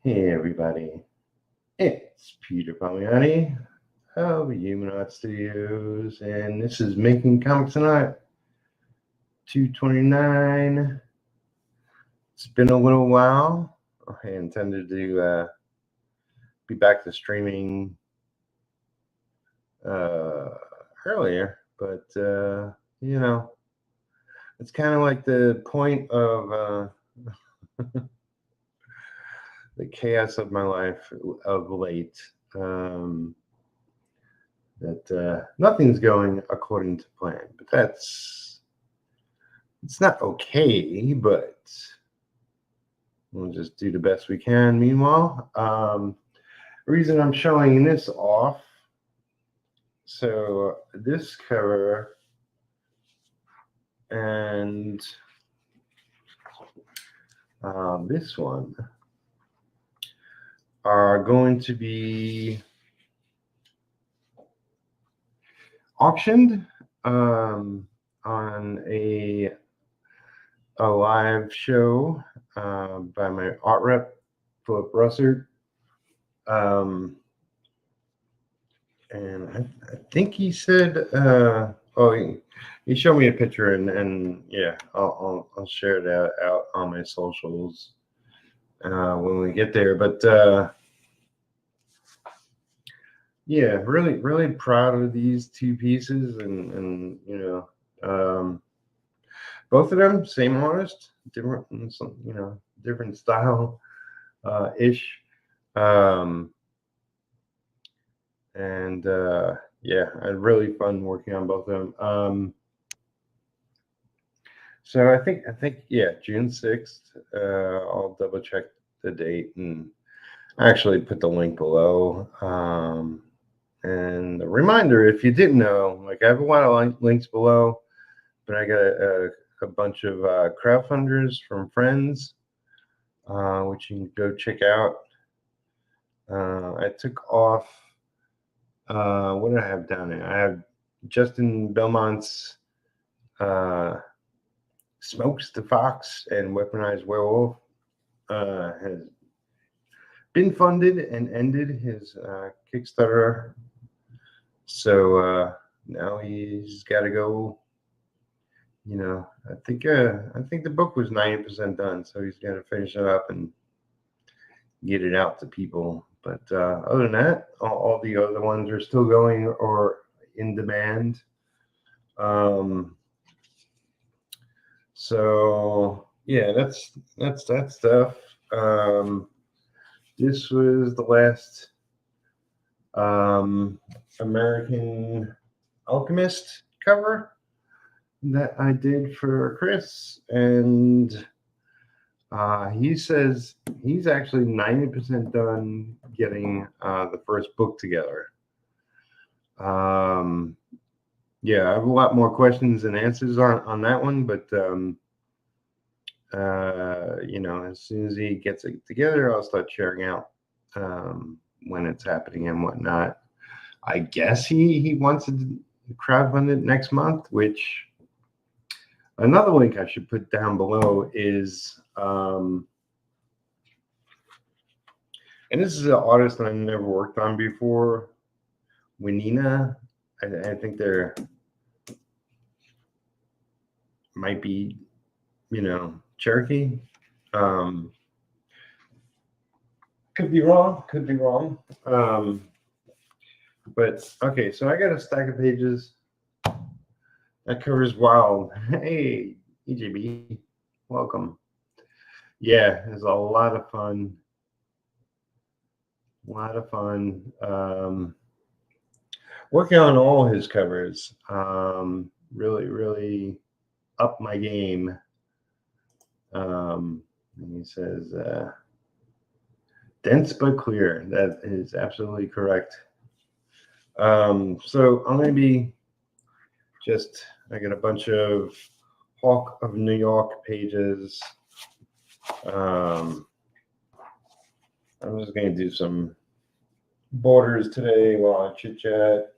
Hey everybody, it's Peter Palmiotti of Human Studios, and this is Making Comics Tonight 229. It's been a little while. I intended to be back to streaming earlier, but it's kind of like the point of the chaos of my life of late. That nothing's going according to plan, but it's not okay, but we'll just do the best we can. Meanwhile, the reason I'm showing this off, so this cover and this one are going to be auctioned on a live show by my art rep, Phillip Russertt. And I think he said, he showed me a picture, and yeah, I'll share that out on my socials when we get there. But yeah, really proud of these two pieces, and both of them same artist, different different style ish. And yeah, I had really fun working on both of them. So I think yeah, June 6th. I'll double check the date and actually put the link below. And a reminder, if you didn't know, like I have a lot of links below, but I got a bunch of crowdfunders from friends, which you can go check out. I took off. What did I have down there? I have Justin Belmont's Smokes the Fox and Weaponized Werewolf has been funded and ended his Kickstarter. So now he's got to go. I think the book was 90% done, so he's got to finish it up and get it out to people. But other than that, all the other ones are still going or in demand. So yeah, that's that stuff. This was the last American Alchemist cover that I did for Chris, and he says he's actually 90% done getting the first book together. Yeah, I have a lot more questions and answers on that one, but as soon as he gets it together, I'll start sharing out when it's happening and whatnot. I guess he wants to crowdfund it next month, which another link I should put down below is, and this is an artist that I've never worked on before, Medina. I think they're might be, Cherokee. Could be wrong. But okay, so I got a stack of pages that covers Wild. Hey, EJB, welcome. Yeah, it's a lot of fun. Working on all his covers. Really up my game. And he says, dense but clear. That is absolutely correct. So I'm going to be I got a bunch of Hawk of New York pages. I'm just going to do some borders today while I chit chat.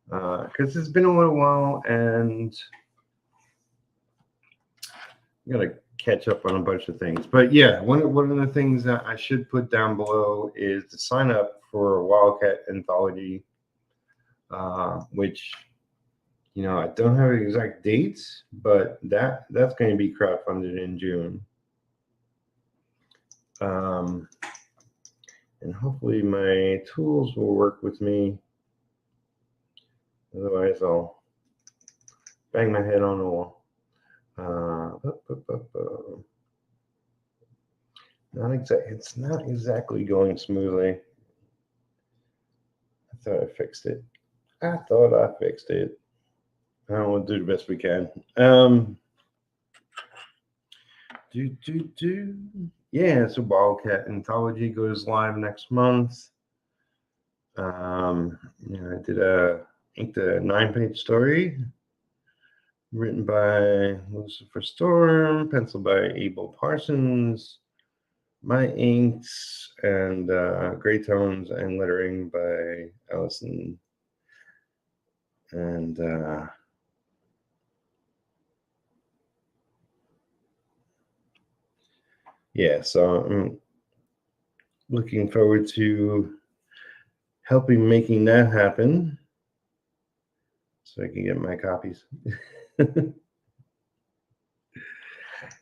Because it's been a little while, and I got a catch up on a bunch of things. But yeah, one of the things that I should put down below is to sign up for Wildcat Anthology, which, you know, I don't have exact dates, but that's going to be crowdfunded in June. And hopefully my tools will work with me. Otherwise, I'll bang my head on the wall. It's not exactly going smoothly. I thought I fixed it. We'll do the best we can. Yeah, so Wildcat Anthology goes live next month. I did inked a 9-page story written by Lucifer Storm, penciled by Abel Parsons, my inks, and gray tones and lettering by Allison. And yeah, so I'm looking forward to helping making that happen so I can get my copies.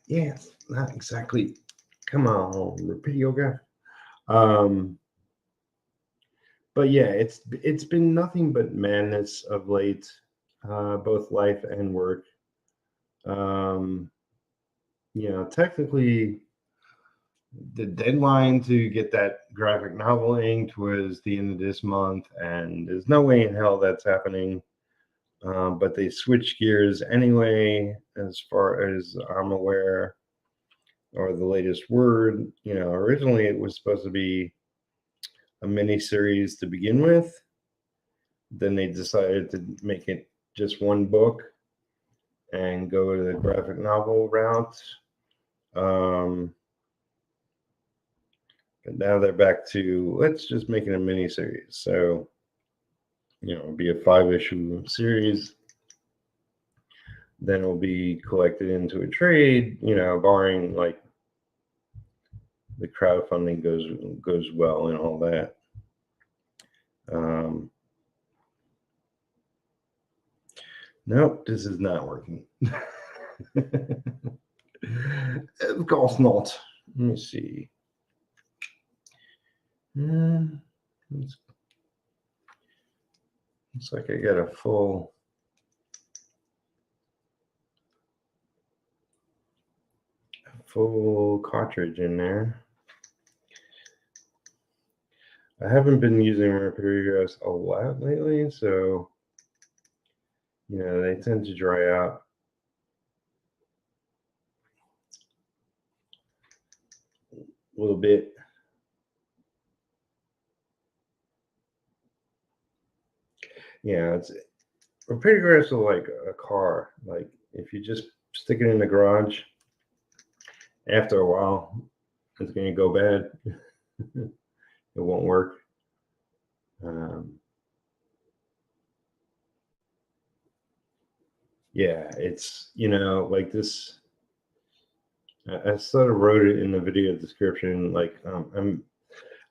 Yeah, not exactly. Come on, Rapidograph. But yeah, it's been nothing but madness of late, both life and work. Technically, the deadline to get that graphic novel inked was the end of this month, and there's no way in hell that's happening. But they switched gears anyway, as far as I'm aware, or the latest word. Originally it was supposed to be a mini series to begin with. Then they decided to make it just one book and go to the graphic novel route. But now they're back to, let's just make it a mini series. So, it'll be a 5-issue series. Then it'll be collected into a trade, barring like the crowdfunding goes well and all that. Nope, this is not working. Of course not. Let me see. Looks like I got a full cartridge in there. I haven't been using Rapidograph a lot lately, so they tend to dry out. A little bit. Yeah, Rapidograph is like a car. Like if you just stick it in the garage, after a while, it's going to go bad. It won't work. Yeah, it's like this. I sort of wrote it in the video description. Like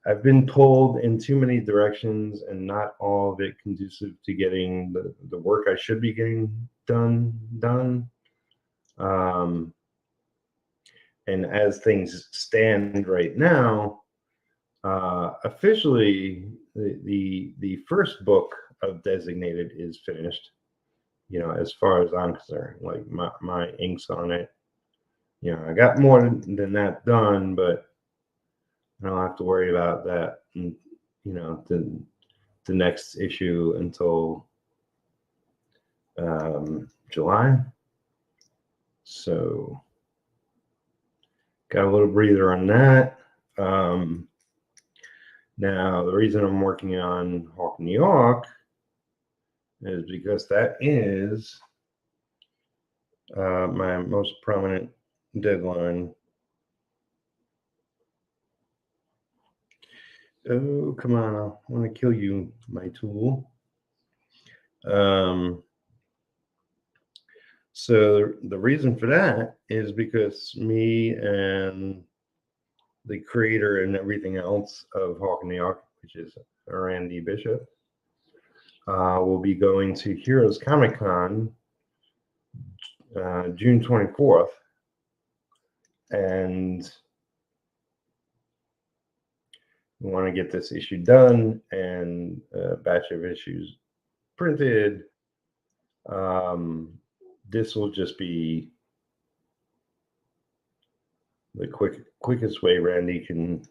I've been pulled in too many directions, and not all of it conducive to getting the work I should be getting done. And as things stand right now, officially the first book of Designated is finished. As far as I'm concerned, like my inks on it. I got more than that done, but I don't have to worry about that. The next issue until July. So got a little breather on that. Now the reason I'm working on Hawk New York is because that is my most prominent deadline. Oh, come on. I want to kill you, my tool. So the reason for that is because me and the creator and everything else of Hawk in the Ark, which is Randy Bishop, will be going to Heroes Comic Con June 24th. And we want to get this issue done and a batch of issues printed. This will just be the quickest way Randy can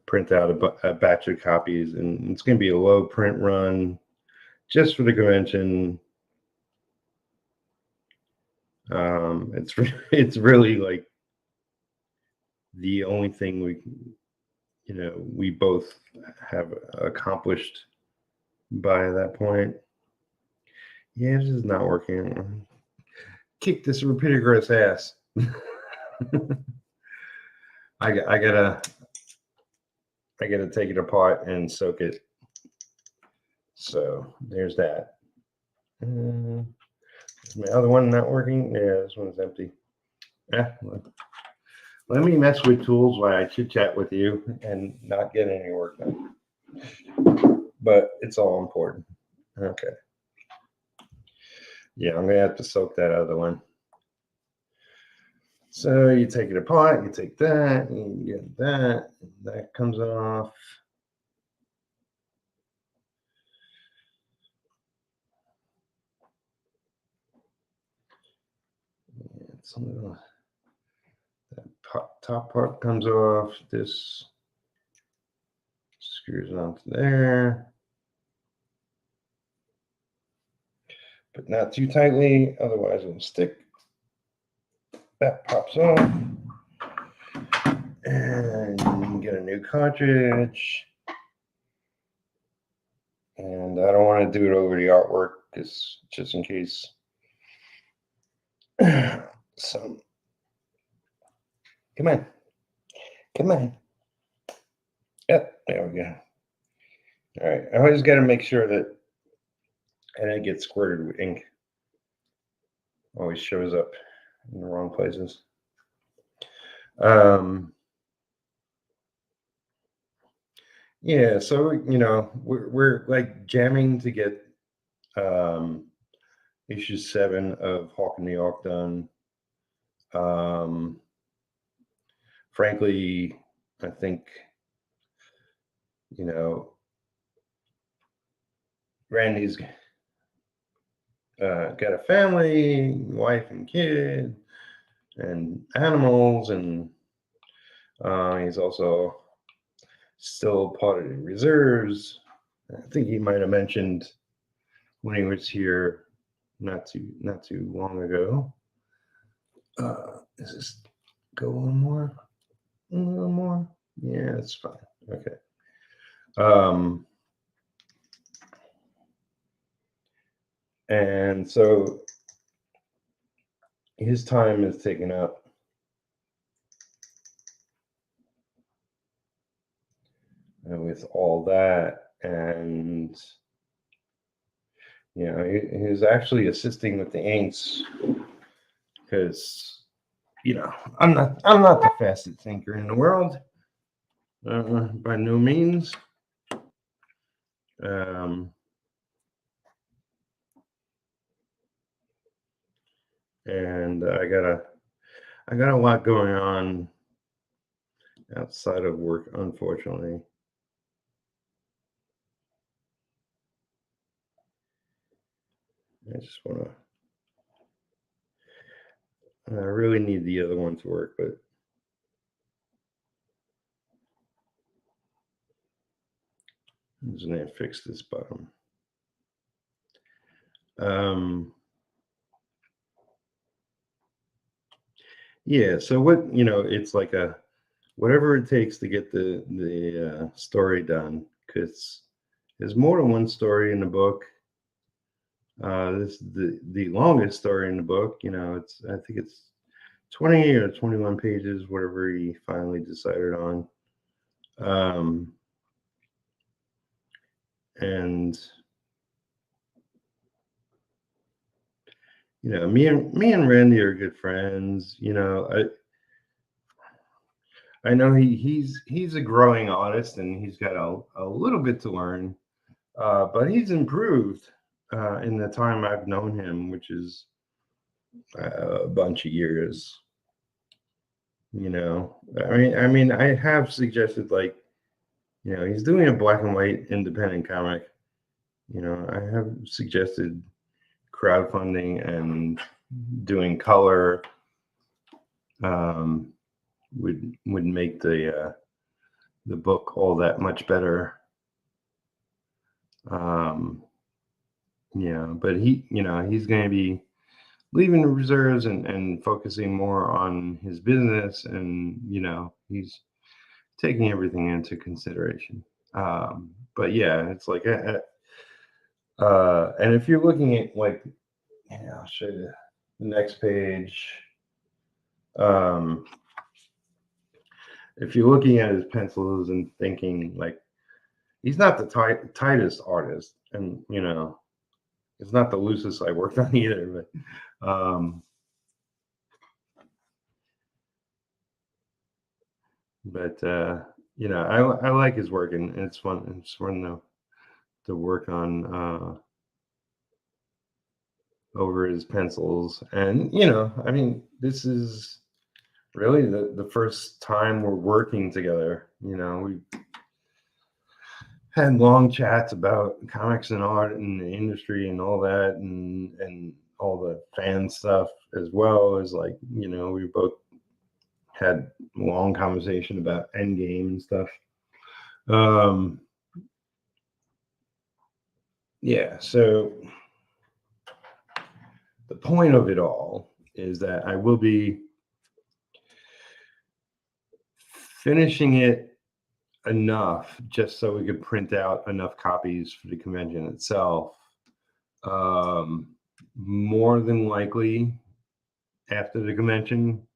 print out a batch of copies, and it's going to be a low print run just for the convention. It's really like the only thing we both have accomplished by that point. Yeah, this is not working. Kick this Repeatergrass ass. I gotta take it apart and soak it. So there's that. Is my other one not working? Yeah, this one's empty. Let me mess with tools while I chit chat with you and not get any work done. But it's all important. Okay. Yeah, I'm gonna have to soak that other one. So you take it apart, you take that, and you get that, and that comes off. Some of that top part comes off. This screws onto there, but not too tightly, otherwise it'll stick. That pops off, and you can get a new cartridge. And I don't want to do it over the artwork because just in case. So, come on. Yep, there we go. All right, I always got to make sure that I didn't get squirted with ink. Always shows up in the wrong places. Yeah, so we're like jamming to get issue 7 of Hawk in the Ark done. Frankly, I think Randy's got a family, wife and kid, and animals, and he's also still part of the reserves. I think he might have mentioned when he was here not too long ago. Does this go one more? One more? Yeah, it's fine. Okay. And so his time is taken up with all that, and he's actually assisting with the inks because I'm not the fastest thinker in the world, by no means. And I got a lot going on outside of work, unfortunately. I just want to. I really need the other one to work, but I'm just going to fix this bottom. Yeah, so it's like whatever it takes to get the story done, because there's more than one story in the book. This is the longest story in the book. I think it's 20 or 21 pages, whatever he finally decided on. And me and Randy are good friends. I know he's a growing artist and he's got a little bit to learn, but he's improved in the time I've known him, which is a bunch of years. I have suggested, like, he's doing a black and white independent comic. I have suggested crowdfunding and doing color would make the book all that much better. But he's going to be leaving the reserves and focusing more on his business, and he's taking everything into consideration. But yeah, it's like and if you're looking at, like, I'll show you the next page. If you're looking at his pencils and thinking, like, he's not the tightest artist, and it's not the loosest I worked on either, but I like his work, and it's fun. It's fun to work on over his pencils. And this is really the first time we're working together. We had long chats about comics and art and the industry and all that, and all the fan stuff, as well as, like, we both had long conversation about Endgame and stuff. Yeah, so the point of it all is that I will be finishing it enough just so we could print out enough copies for the convention itself. More than likely, after the convention,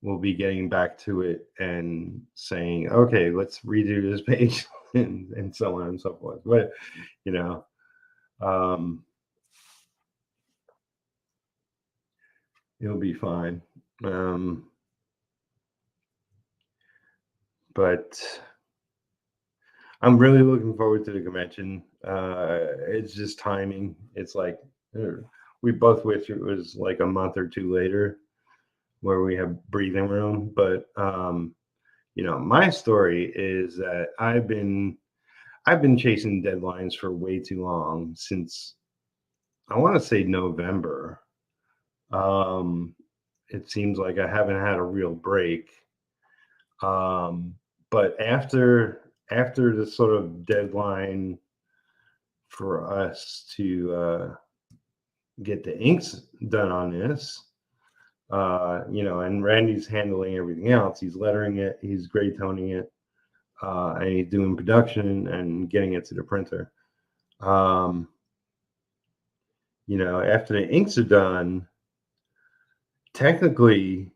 we'll be getting back to it and saying, okay, let's redo this page and so on and so forth. But it'll be fine. But I'm really looking forward to the convention. It's just timing. It's like we both wish it was like a month or two later, where we have breathing room. But my story is that I've been chasing deadlines for way too long, since I want to say November. It seems like I haven't had a real break. But after the sort of deadline for us to get the inks done on this, and Randy's handling everything else. He's lettering it, he's gray toning it, and he's doing production and getting it to the printer. After the inks are done, technically,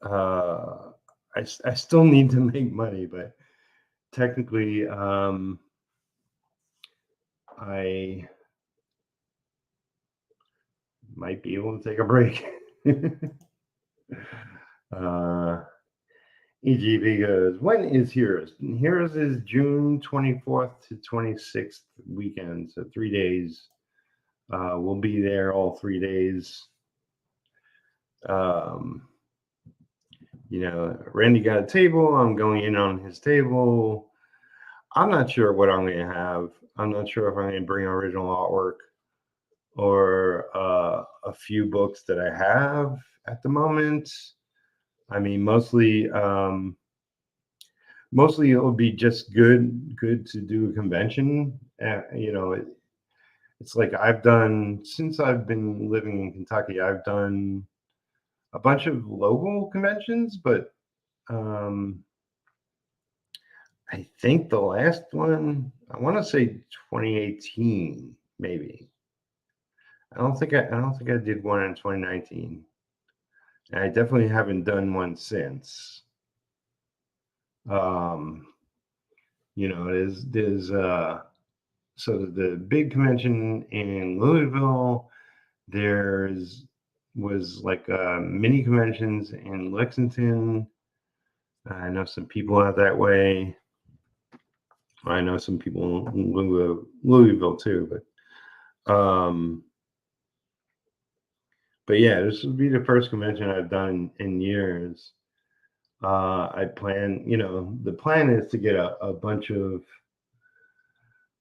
I still need to make money, but technically, I might be able to take a break. EGB goes, when is Heroes? Heroes is June 24th to 26th weekend, so 3 days. We'll be there all 3 days. Randy got a table. I'm going in on his table. I'm not sure what I'm going to have. I'm not sure if I'm going to bring original artwork or a few books that I have at the moment. I mean, mostly it'll be just good to do a convention. It's like since I've been living in Kentucky, I've done a bunch of local conventions, but I think the last one, I want to say 2018, maybe. I don't think I did one in 2019. And I definitely haven't done one since. There's so the big convention in Louisville, was like mini conventions in Lexington. I know some people out that way. I know some people in Louisville too, but yeah, this will be the first convention I've done in years. I plan, the plan is to get a bunch of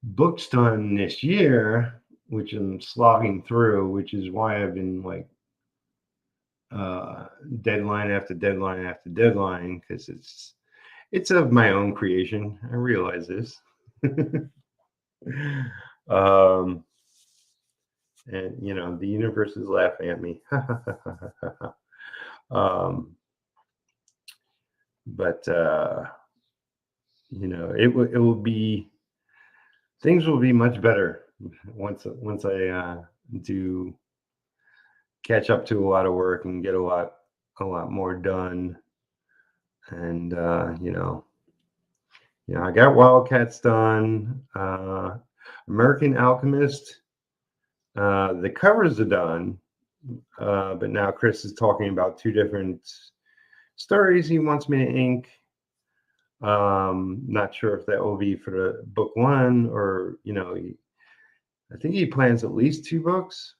books done this year, which I'm slogging through, which is why I've been like deadline after deadline after deadline, because it's of my own creation. I realize this. And the universe is laughing at me. But it will be, things will be much better once I do catch up to a lot of work and get a lot more done. And I got Wildcats done. American Alchemist, the covers are done, but now Chris is talking about 2 different stories he wants me to ink. Not sure if that will be for the book 1 or I think he plans at least 2 books.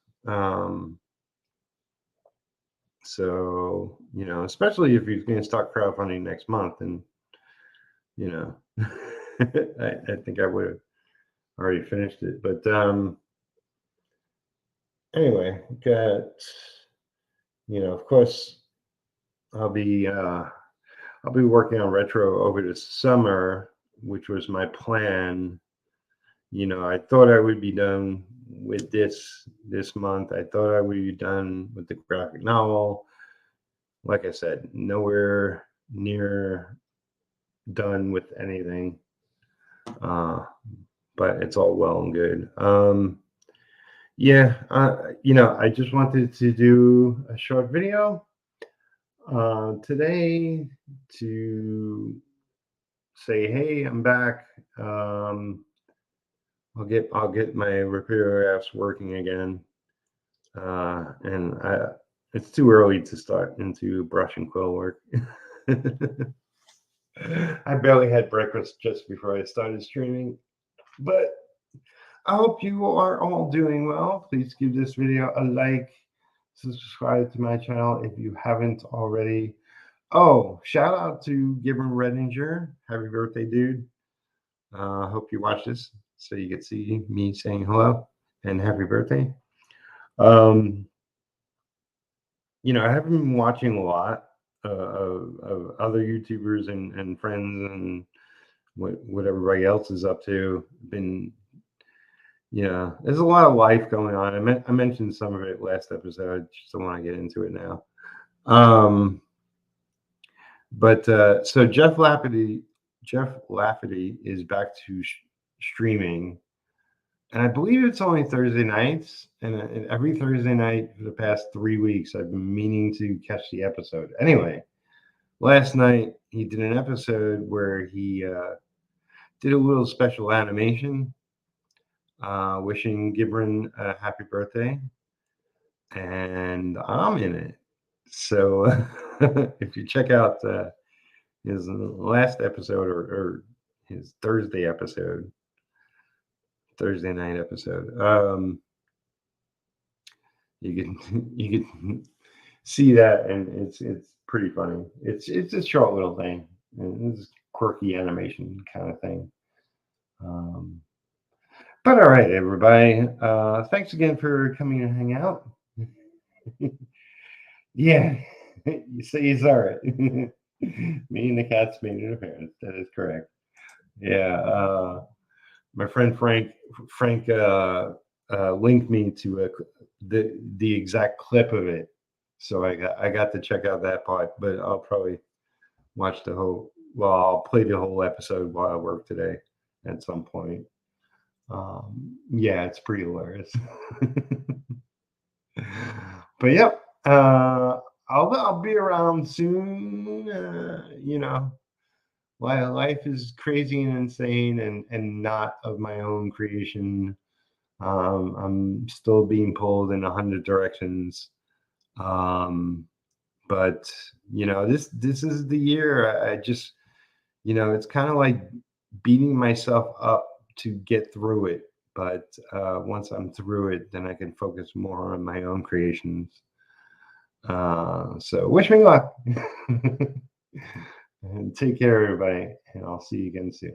So especially if he's going to start crowdfunding next month, and I think I would have already finished it. But anyway, got of course I'll be working on retro over the summer, which was my plan. I thought I would be done with this month. I thought I would be done with the graphic novel. Like I said, nowhere near done with anything. But it's all well and good. Yeah, I just wanted to do a short video today to say, hey, I'm back. I'll get my repair apps working again. And it's too early to start into brush and quill work. I barely had breakfast just before I started streaming, but I hope you are all doing well. Please give this video a like, subscribe to my channel if you haven't already. Oh, shout out to Gibbon Redinger. Happy birthday, dude. Hope you watch this so you can see me saying hello and happy birthday. I haven't been watching a lot of other YouTubers and friends and what everybody else is up to. There's a lot of life going on. I mentioned some of it last episode. I just don't want to get into it now. But so Jeff Lafferty is back to streaming, and I believe it's only Thursday nights. And every Thursday night for the past 3 weeks, I've been meaning to catch the episode. Anyway, last night he did an episode where he did a little special animation, wishing Gibran a happy birthday, and I'm in it. So if you check out his last episode or his Thursday night episode, you can see that, and it's pretty funny. It's a short little thing. It's quirky animation kind of thing. But all right, everybody. Thanks again for coming and hang out. Yeah, you say you saw it. Me and the cats made an appearance. That is correct. Yeah, my friend Frank linked me to the exact clip of it, so I got to check out that part. But I'll probably watch I'll play the whole episode while I work today at some point. Yeah, it's pretty hilarious. But yep, I'll be around soon. Life is crazy and insane and not of my own creation. I'm still being pulled in 100 directions. But you know, this is the year. I just, you know, it's kind of like beating myself up to get through it. But once I'm through it, then I can focus more on my own creations. So wish me luck. And take care, everybody, and I'll see you again soon.